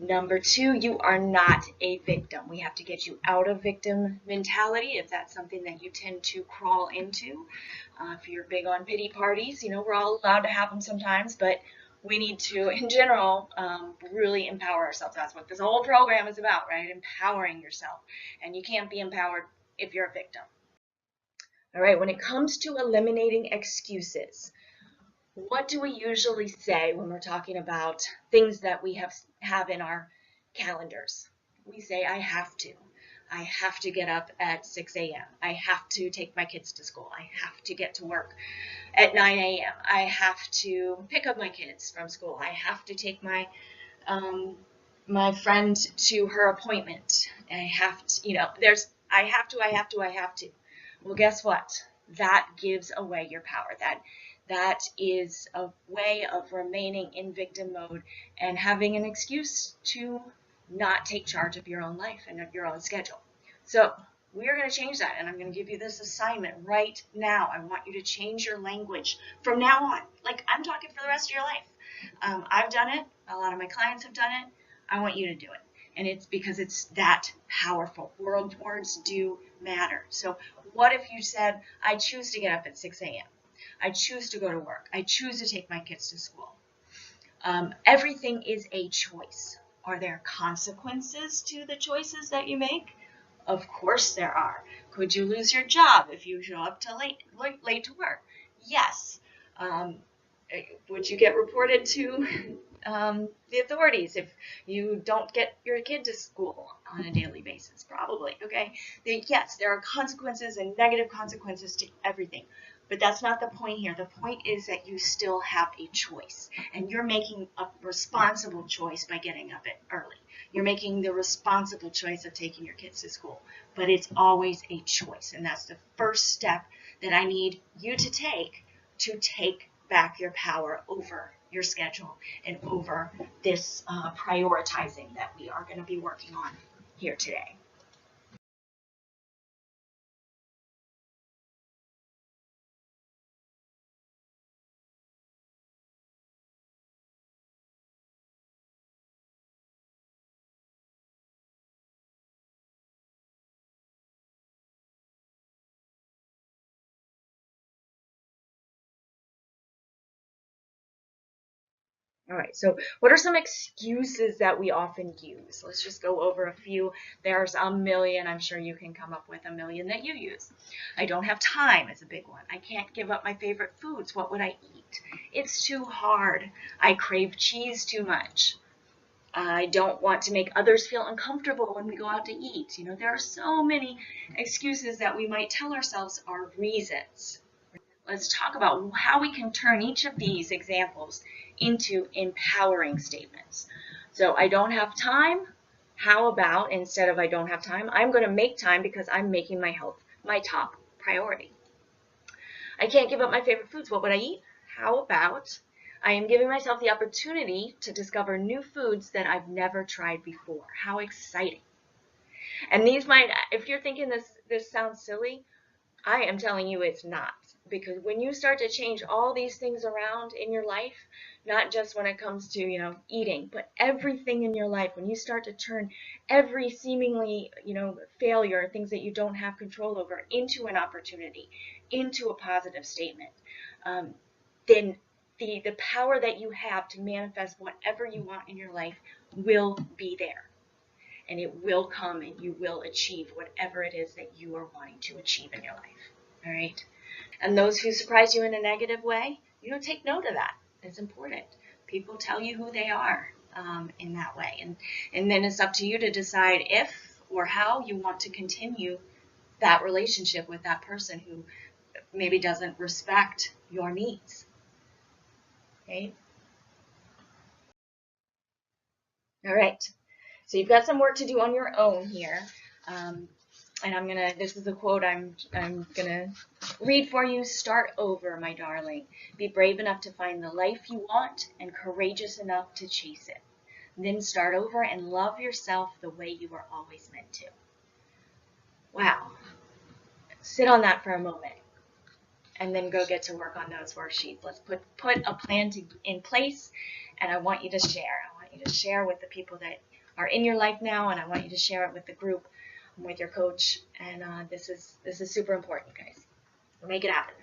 Number two, you are not a victim. We have to get you out of victim mentality if that's something that you tend to crawl into. If you're big on pity parties, we're all allowed to have them sometimes, but we need to, in general, really empower ourselves. That's what this whole program is about, right? Empowering yourself. And you can't be empowered if you're a victim. All right, when it comes to eliminating excuses, what do we usually say when we're talking about things that we have in our calendars? We say, I have to. I have to get up at 6 a.m. I have to take my kids to school. I have to get to work at 9 a.m. I have to pick up my kids from school. I have to take my my friend to her appointment. I have to, I have to. Well, guess what? That gives away your power. That is a way of remaining in victim mode and having an excuse to not take charge of your own life and of your own schedule. So we are going to change that, and I'm going to give you this assignment right now. I want you to change your language from now on. Like I'm talking for the rest of your life. I've done it. A lot of my clients have done it. I want you to do it. And it's because it's that powerful. Words do matter. So what if you said, I choose to get up at 6 a.m. I choose to go to work. I choose to take my kids to school. Everything is a choice. Are there consequences to the choices that you make? Of course there are. Could you lose your job if you show up late to work? Yes. Would you get reported to the authorities if you don't get your kid to school on a daily basis? Probably, okay? Yes, there are consequences and negative consequences to everything. But that's not the point here. The point is that you still have a choice. And you're making a responsible choice by getting up early. You're making the responsible choice of taking your kids to school. But it's always a choice. And that's the first step that I need you to take back your power over your schedule and over this prioritizing that we are going to be working on here today. All right, so what are some excuses that we often use? Let's just go over a few. There's a million. I'm sure you can come up with a million that you use. I don't have time is a big one. I can't give up my favorite foods. What would I eat? It's too hard. I crave cheese too much. I don't want to make others feel uncomfortable when we go out to eat. There are so many excuses that we might tell ourselves are reasons. Let's talk about how we can turn each of these examples into empowering statements. So I don't have time. How about instead of I don't have time, I'm going to make time because I'm making my health my top priority. I can't give up my favorite foods. What would I eat? How about I am giving myself the opportunity to discover new foods that I've never tried before. How exciting. And these might, if you're thinking this sounds silly, I am telling you it's not. Because when you start to change all these things around in your life, not just when it comes to, eating, but everything in your life, when you start to turn every seemingly, failure, things that you don't have control over, into an opportunity, into a positive statement, then the power that you have to manifest whatever you want in your life will be there. And it will come and you will achieve whatever it is that you are wanting to achieve in your life. All right? And those who surprise you in a negative way, take note of that. It's important. People tell you who they are in that way. And then it's up to you to decide if or how you want to continue that relationship with that person who maybe doesn't respect your needs. Okay? All right. So you've got some work to do on your own here. And this is a quote I'm gonna read for you. Start over, my darling. Be brave enough to find the life you want and courageous enough to chase it. Then start over and love yourself the way you were always meant to. Wow. Sit on that for a moment and then go get to work on those worksheets. Let's put a plan in place, and I want you to share. I want you to share with the people that are in your life now, and I want you to share it with the group, with your coach, and this is super important, guys. Make it happen.